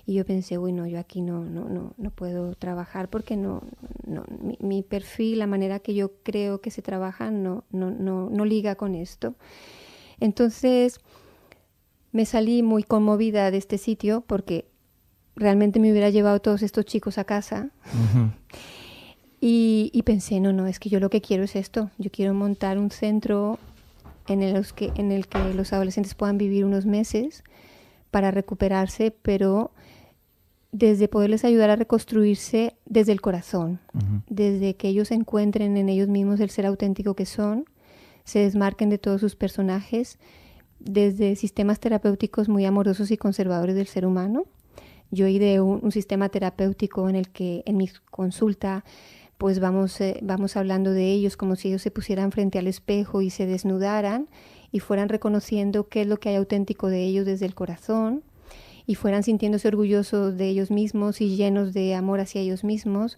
Y yo pensé, uy, no, yo aquí no puedo trabajar porque mi perfil, la manera que yo creo que se trabaja no liga con esto. Entonces me salí muy conmovida de este sitio porque realmente me hubiera llevado todos estos chicos a casa. Ujú. Y pensé, no, es que yo lo que quiero es esto. Yo quiero montar un centro en el que los adolescentes puedan vivir unos meses para recuperarse, pero desde poderles ayudar a reconstruirse desde el corazón, Ujú. desde que ellos encuentren en ellos mismos el ser auténtico que son, se desmarquen de todos sus personajes, desde sistemas terapéuticos muy amorosos y conservadores del ser humano. Yo ideé un sistema terapéutico en el que en mi consulta pues vamos hablando de ellos como si ellos se pusieran frente al espejo y se desnudaran y fueran reconociendo qué es lo que hay auténtico de ellos desde el corazón y fueran sintiéndose orgullosos de ellos mismos y llenos de amor hacia ellos mismos.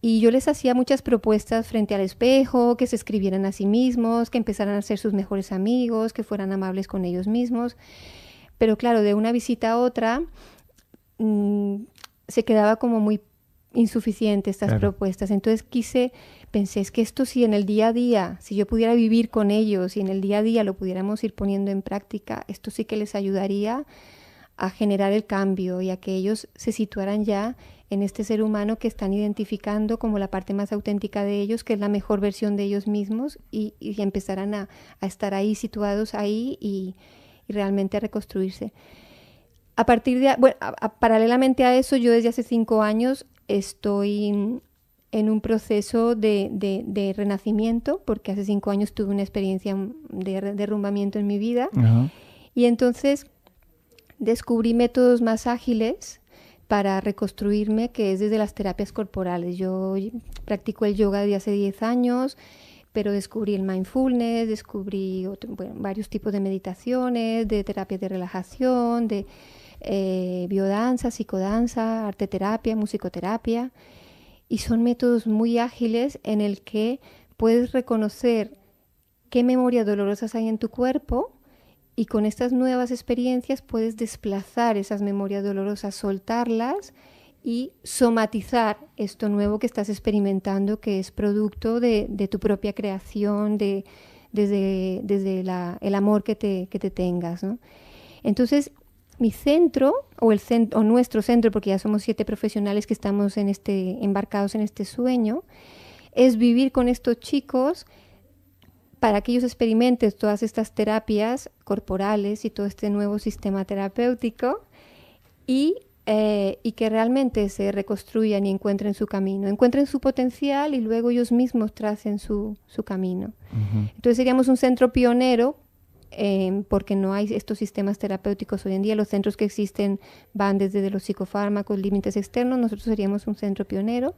Y yo les hacía muchas propuestas frente al espejo, que se escribieran a sí mismos, que empezaran a ser sus mejores amigos, que fueran amables con ellos mismos. Pero claro, de una visita a otra se quedaba como muy insuficiente estas Claro. propuestas. Entonces pensé, es que esto si en el día a día, si yo pudiera vivir con ellos y en el día a día lo pudiéramos ir poniendo en práctica, esto sí que les ayudaría a generar el cambio y a que ellos se situaran ya en este ser humano que están identificando como la parte más auténtica de ellos, que es la mejor versión de ellos mismos y empezaran a estar ahí, situados ahí y realmente a reconstruirse. A partir de, paralelamente a eso, yo desde hace 5 años estoy en un proceso de renacimiento, porque hace 5 años tuve una experiencia de derrumbamiento en mi vida. Ajá. Y entonces descubrí métodos más ágiles para reconstruirme, que es desde las terapias corporales. Yo practico el yoga desde hace 10 años, pero descubrí el mindfulness, descubrí varios tipos de meditaciones, de terapias de relajación, de biodanza, psicodanza, arteterapia, musicoterapia. Y son métodos muy ágiles en el que puedes reconocer qué memorias dolorosas hay en tu cuerpo y con estas nuevas experiencias puedes desplazar esas memorias dolorosas, soltarlas y somatizar esto nuevo que estás experimentando, que es producto de tu propia creación, desde el amor que te tengas, ¿no? Entonces, mi centro, o nuestro centro, porque ya somos 7 profesionales que estamos embarcados en este sueño, es vivir con estos chicos para que ellos experimenten todas estas terapias corporales y todo este nuevo sistema terapéutico y que realmente se reconstruyan y encuentren su camino, encuentren su potencial y luego ellos mismos tracen su camino. Ujú. Entonces seríamos un centro pionero porque no hay estos sistemas terapéuticos hoy en día. Los centros que existen van desde los psicofármacos, límites externos. Nosotros seríamos un centro pionero.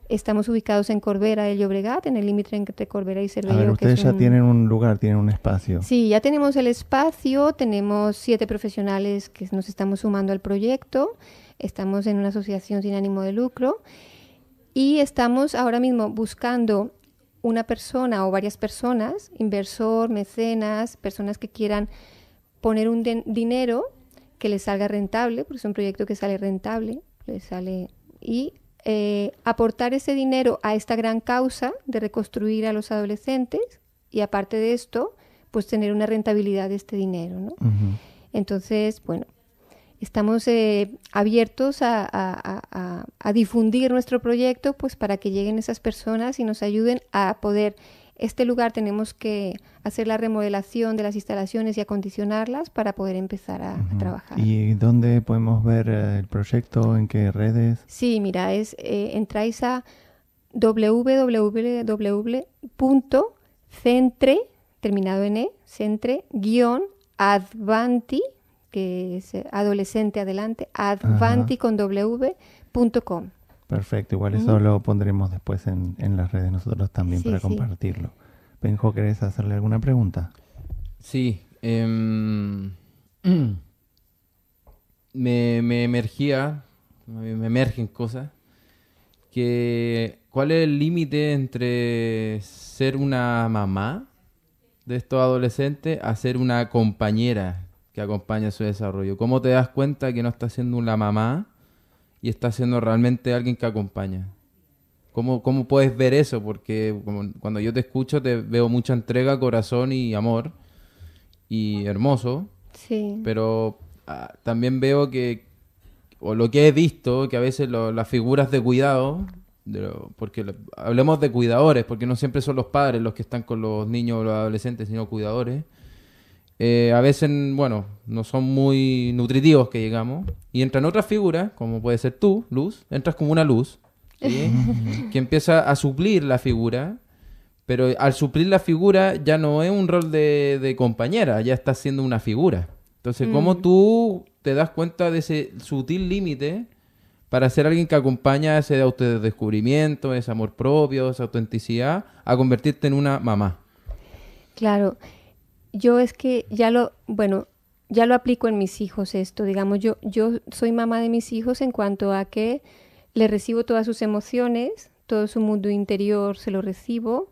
Estamos ubicados en Corbera del Llobregat, en el límite entre Corbera y Cervelló. A ver, ustedes ya tienen un lugar, tienen un espacio. Sí, ya tenemos el espacio, tenemos 7 profesionales que nos estamos sumando al proyecto, estamos en una asociación sin ánimo de lucro y estamos ahora mismo buscando una persona o varias personas, inversor, mecenas, personas que quieran poner un dinero que les salga rentable, porque es un proyecto que sale rentable, y aportar ese dinero a esta gran causa de reconstruir a los adolescentes y aparte de esto, pues tener una rentabilidad de este dinero, ¿no? Ujú. Entonces, bueno, estamos abiertos a difundir nuestro proyecto, pues para que lleguen esas personas y nos ayuden a poder. Este lugar tenemos que hacer la remodelación de las instalaciones y acondicionarlas para poder empezar a Ujú. trabajar. ¿Y dónde podemos ver el proyecto? ¿En qué redes? Sí, mira, entráis a www.centre, terminado en centre-advanti, que es adolescente adelante, advanti con w.com. Perfecto, igual eso lo pondremos después en las redes nosotros también Sí, para sí. compartirlo. Benjo, ¿querés hacerle alguna pregunta? Sí. Me emergía, me emergen cosas, que ¿cuál es el límite entre ser una mamá de estos adolescentes a ser una compañera que acompaña su desarrollo? ¿Cómo te das cuenta que no estás siendo una mamá y estás siendo realmente alguien que acompaña? ¿Cómo puedes ver eso? Porque cuando yo te escucho te veo mucha entrega, corazón y amor y hermoso, Sí, pero también veo que, o lo que he visto, que a veces las figuras de cuidado, hablemos de cuidadores, porque no siempre son los padres los que están con los niños o los adolescentes, sino cuidadores, a veces, bueno, no son muy nutritivos, que digamos, y entran otras figuras, como puede ser tú, Luz, entras como una luz, ¿sí? Que empieza a suplir la figura, pero al suplir la figura ya no es un rol de compañera, ya estás siendo una figura. Entonces, ¿cómo tú te das cuenta de ese sutil límite para ser alguien que acompaña ese autodescubrimiento, ese amor propio, esa autenticidad, a convertirte en una mamá? claro. Yo es que bueno, ya lo aplico en mis hijos esto, digamos, yo soy mamá de mis hijos en cuanto a que le recibo todas sus emociones, todo su mundo interior se lo recibo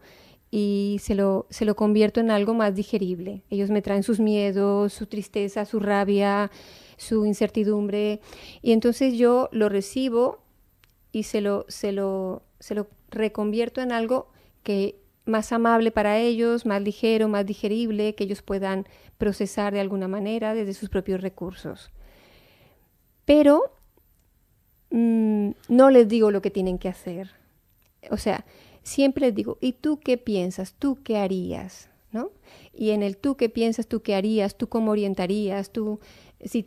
y se lo convierto en algo más digerible. Ellos me traen sus miedos, su tristeza, su rabia, su incertidumbre, y entonces yo lo recibo y se lo reconvierto en algo que más amable para ellos, más ligero, más digerible, que ellos puedan procesar de alguna manera desde sus propios recursos. Pero no les digo lo que tienen que hacer. O sea, siempre les digo, ¿y tú qué piensas? ¿Tú qué harías? ¿No? Y en el tú qué piensas, tú qué harías, tú cómo orientarías, tú, si,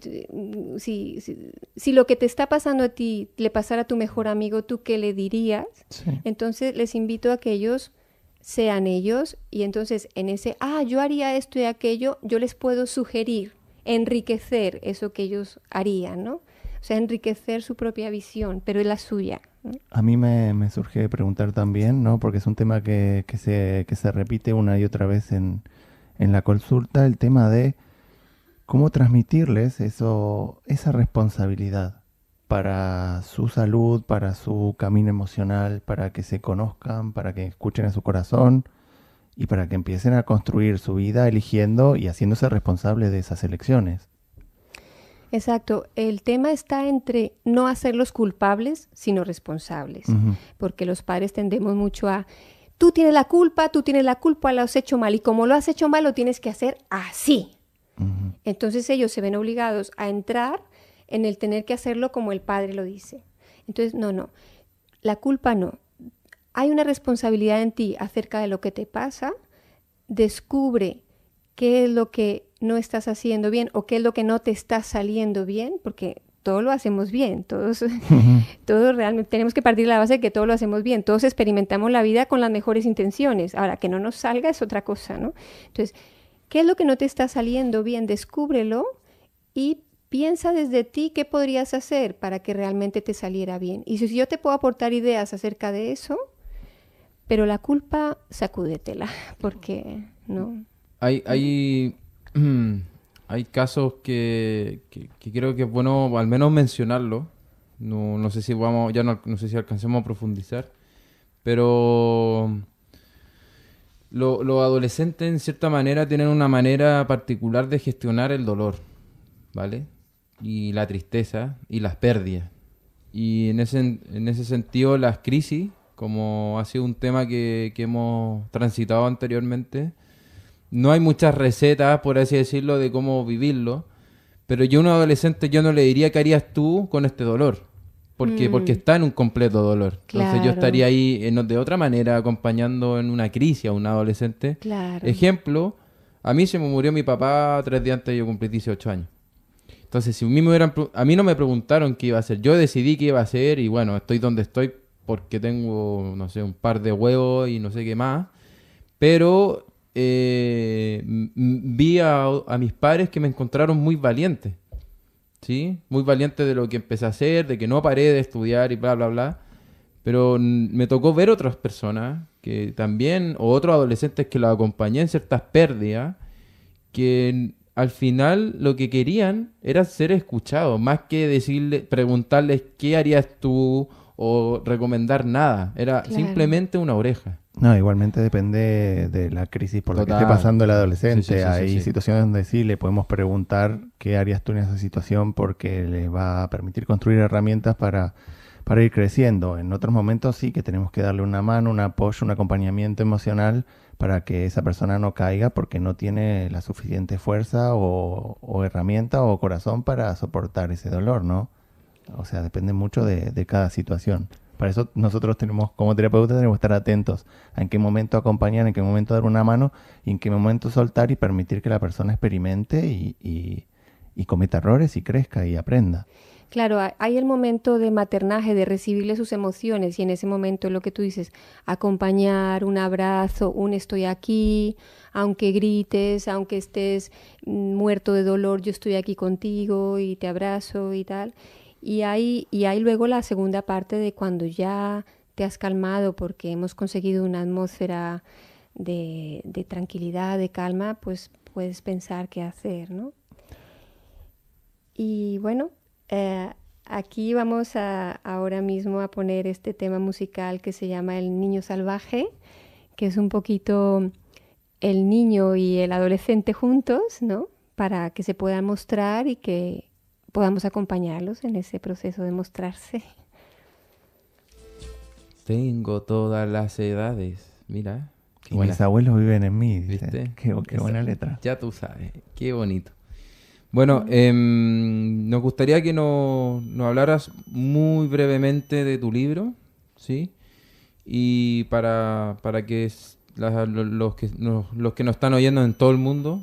si lo que te está pasando a ti le pasara a tu mejor amigo, ¿tú qué le dirías? Sí. Entonces les invito a que ellos sean ellos y entonces en ese, yo haría esto y aquello, yo les puedo sugerir, enriquecer eso que ellos harían, ¿no? O sea, enriquecer su propia visión, pero es la suya, ¿no? A mí me surge preguntar también, ¿no? Porque es un tema que se repite una y otra vez en la consulta, el tema de cómo transmitirles esa responsabilidad para su salud, para su camino emocional, para que se conozcan, para que escuchen a su corazón y para que empiecen a construir su vida eligiendo y haciéndose responsables de esas elecciones. Exacto. El tema está entre no hacerlos culpables, sino responsables. Ujú. Porque los padres tendemos mucho a, tú tienes la culpa, lo has hecho mal. Y como lo has hecho mal, lo tienes que hacer así. Ujú. Entonces ellos se ven obligados a entrar en el tener que hacerlo como el padre lo dice. Entonces, no. La culpa no. Hay una responsabilidad en ti acerca de lo que te pasa. Descubre qué es lo que no estás haciendo bien o qué es lo que no te está saliendo bien, porque todo lo hacemos bien, todos realmente tenemos que partir de la base de que todo lo hacemos bien, todos experimentamos la vida con las mejores intenciones, ahora que no nos salga es otra cosa, ¿no? Entonces, ¿qué es lo que no te está saliendo bien? Descúbrelo y piensa desde ti qué podrías hacer para que realmente te saliera bien. Y si yo te puedo aportar ideas acerca de eso, pero la culpa, sacúdetela, porque no. Hay casos que creo que es bueno al menos mencionarlo. No sé si no sé si alcancemos a profundizar, pero los adolescentes en cierta manera tienen una manera particular de gestionar el dolor, ¿vale? Y la tristeza y las pérdidas. Y en ese sentido las crisis, como ha sido un tema que hemos transitado anteriormente, no hay muchas recetas, por así decirlo, de cómo vivirlo. Pero yo a un adolescente yo no le diría qué harías tú con este dolor. Porque está en un completo dolor. Entonces yo Claro. estaría ahí de otra manera acompañando en una crisis a un adolescente. Claro. Ejemplo, a mí se me murió mi papá 3 días antes de yo cumplir 18 años. Entonces si a mí no me preguntaron qué iba a hacer. Yo decidí qué iba a hacer y bueno, estoy donde estoy porque tengo, no sé, un par de huevos y no sé qué más. Pero vi a mis padres que me encontraron muy valientes, ¿sí? Muy valientes de lo que empecé a hacer, de que no paré de estudiar y bla, bla, bla. Pero me tocó ver otras personas que también, o otros adolescentes que los acompañé en ciertas pérdidas, que al final lo que querían era ser escuchados, más que decirle, preguntarles qué harías tú o recomendar nada. Era Claro. simplemente una oreja. No, igualmente depende de la crisis por la que esté Total. pasando el adolescente. Sí, sí, sí, Hay sí, sí. situaciones donde sí le podemos preguntar qué harías tú en esa situación porque le va a permitir construir herramientas para ir creciendo. En otros momentos sí que tenemos que darle una mano, un apoyo, un acompañamiento emocional para que esa persona no caiga porque no tiene la suficiente fuerza o herramienta o corazón para soportar ese dolor, ¿no? O sea, depende mucho de cada situación. Para eso nosotros tenemos, como terapeutas, tenemos que estar atentos a en qué momento acompañar, en qué momento dar una mano y en qué momento soltar y permitir que la persona experimente y cometa errores y crezca y aprenda. Claro, hay el momento de maternaje, de recibirle sus emociones y en ese momento lo que tú dices, acompañar, un abrazo, un estoy aquí, aunque grites, aunque estés muerto de dolor, yo estoy aquí contigo y te abrazo y tal. Y hay luego la segunda parte de cuando ya te has calmado porque hemos conseguido una atmósfera de tranquilidad, de calma, pues puedes pensar qué hacer, ¿no? Y bueno, aquí vamos ahora mismo a poner este tema musical que se llama El Niño Salvaje, que es un poquito el niño y el adolescente juntos, ¿no? Para que se puedan mostrar y que podamos acompañarlos en ese proceso de mostrarse. Tengo todas las edades. Mira, qué buena. Mis abuelos viven en mí, dice. ¿Viste? Qué buena letra. Ya tú sabes, qué bonito. Bueno, nos gustaría que nos hablaras muy brevemente de tu libro, ¿sí? Y para que los que nos están oyendo en todo el mundo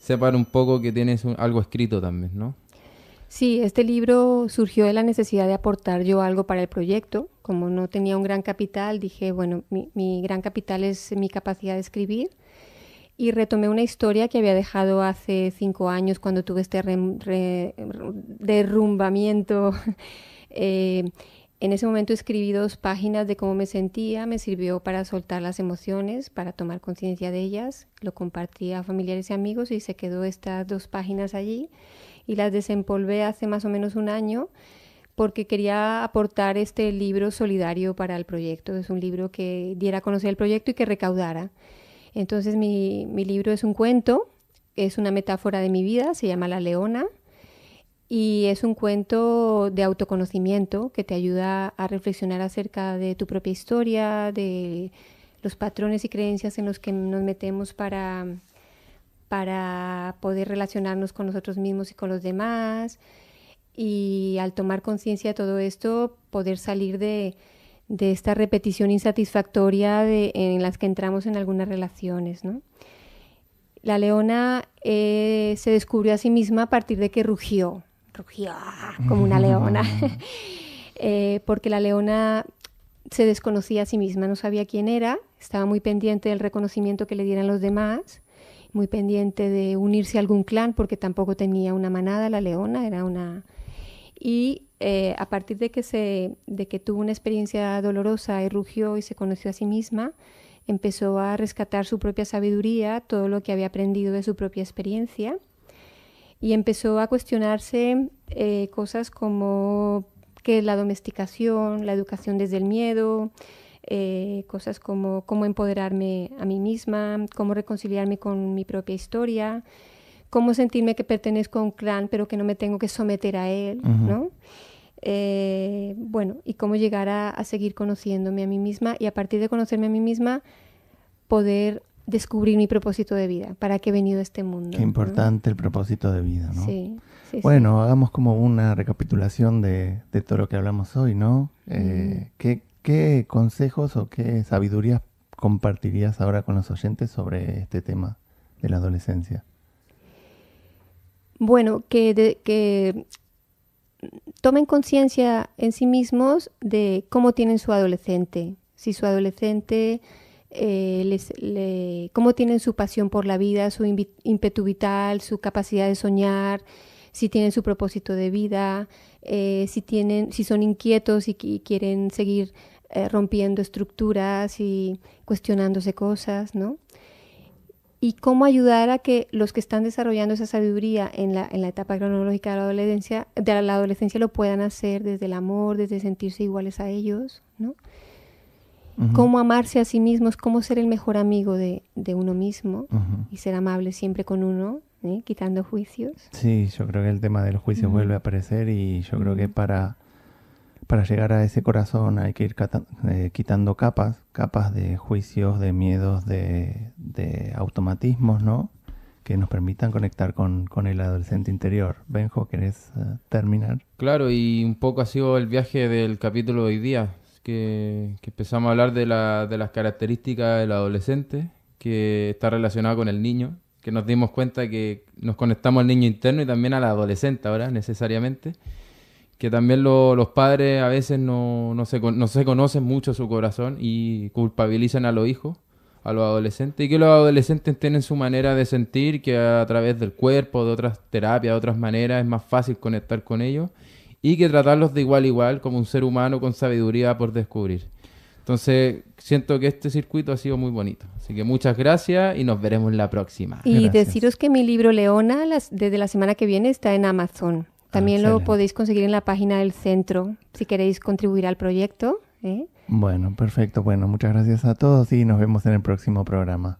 sepan un poco que tienes algo escrito también, ¿no? Sí, este libro surgió de la necesidad de aportar yo algo para el proyecto. Como no tenía un gran capital, dije, bueno, mi gran capital es mi capacidad de escribir. Y retomé una historia que había dejado hace 5 años cuando tuve este derrumbamiento. En ese momento escribí 2 páginas de cómo me sentía, me sirvió para soltar las emociones, para tomar conciencia de ellas. Lo compartí a familiares y amigos y se quedó estas 2 páginas allí. Y las desempolvé hace más o menos un año porque quería aportar este libro solidario para el proyecto. Es un libro que diera a conocer el proyecto y que recaudara. Entonces mi libro es un cuento, es una metáfora de mi vida, se llama La Leona y es un cuento de autoconocimiento que te ayuda a reflexionar acerca de tu propia historia, de los patrones y creencias en los que nos metemos para poder relacionarnos con nosotros mismos y con los demás y al tomar conciencia de todo esto poder salir de esta repetición insatisfactoria en las que entramos en algunas relaciones, ¿no? La leona se descubrió a sí misma a partir de que rugió como una leona, porque la leona se desconocía a sí misma, no sabía quién era, estaba muy pendiente del reconocimiento que le dieran los demás, muy pendiente de unirse a algún clan, porque tampoco tenía una manada, la leona era una... Y a partir de que tuvo una experiencia dolorosa y rugió y se conoció a sí misma, empezó a rescatar su propia sabiduría, todo lo que había aprendido de su propia experiencia, y empezó a cuestionarse cosas como qué es la domesticación, la educación desde el miedo, cosas como cómo empoderarme a mí misma, cómo reconciliarme con mi propia historia, cómo sentirme que pertenezco a un clan pero que no me tengo que someter a él, ¿no? Bueno, y cómo llegar a seguir conociéndome a mí misma y a partir de conocerme a mí misma poder descubrir mi propósito de vida, para qué he venido a este mundo. Qué importante, ¿no? el propósito de vida, ¿no? Sí, sí. Bueno, hagamos como una recapitulación de todo lo que hablamos hoy, ¿no? ¿Qué consejos o qué sabidurías compartirías ahora con los oyentes sobre este tema de la adolescencia? Bueno, que tomen conciencia en sí mismos de cómo tienen su adolescente. Si su adolescente, cómo tienen su pasión por la vida, su ímpetu vital, su capacidad de soñar, si tienen su propósito de vida, si son inquietos y quieren seguir rompiendo estructuras y cuestionándose cosas, ¿no? Y cómo ayudar a que los que están desarrollando esa sabiduría en la etapa cronológica de la adolescencia lo puedan hacer desde el amor, desde sentirse iguales a ellos, ¿no? Ujú. Cómo amarse a sí mismos, cómo ser el mejor amigo de uno mismo Ujú. y ser amable siempre con uno, quitando juicios. Sí, yo creo que el tema de los juicios vuelve a aparecer y yo creo que para llegar a ese corazón hay que ir quitando capas de juicios, de miedos, de automatismos, ¿no? Que nos permitan conectar con el adolescente interior. Benjo, ¿querés terminar? Claro, y un poco ha sido el viaje del capítulo de hoy día, que empezamos a hablar de las características del adolescente, que está relacionado con el niño, que nos dimos cuenta que nos conectamos al niño interno y también al adolescente ahora, necesariamente, que también los padres a veces no se conocen mucho su corazón y culpabilizan a los hijos, a los adolescentes, y que los adolescentes tienen su manera de sentir, que a través del cuerpo, de otras terapias, de otras maneras, es más fácil conectar con ellos, y que tratarlos de igual a igual, como un ser humano con sabiduría por descubrir. Entonces, siento que este circuito ha sido muy bonito. Así que muchas gracias y nos veremos la próxima. Y Gracias. deciros que mi libro Leona, desde la semana que viene, está en Amazon. También lo excelente. podéis conseguir en la página del centro, si queréis contribuir al proyecto. Bueno, perfecto. Bueno, muchas gracias a todos y nos vemos en el próximo programa.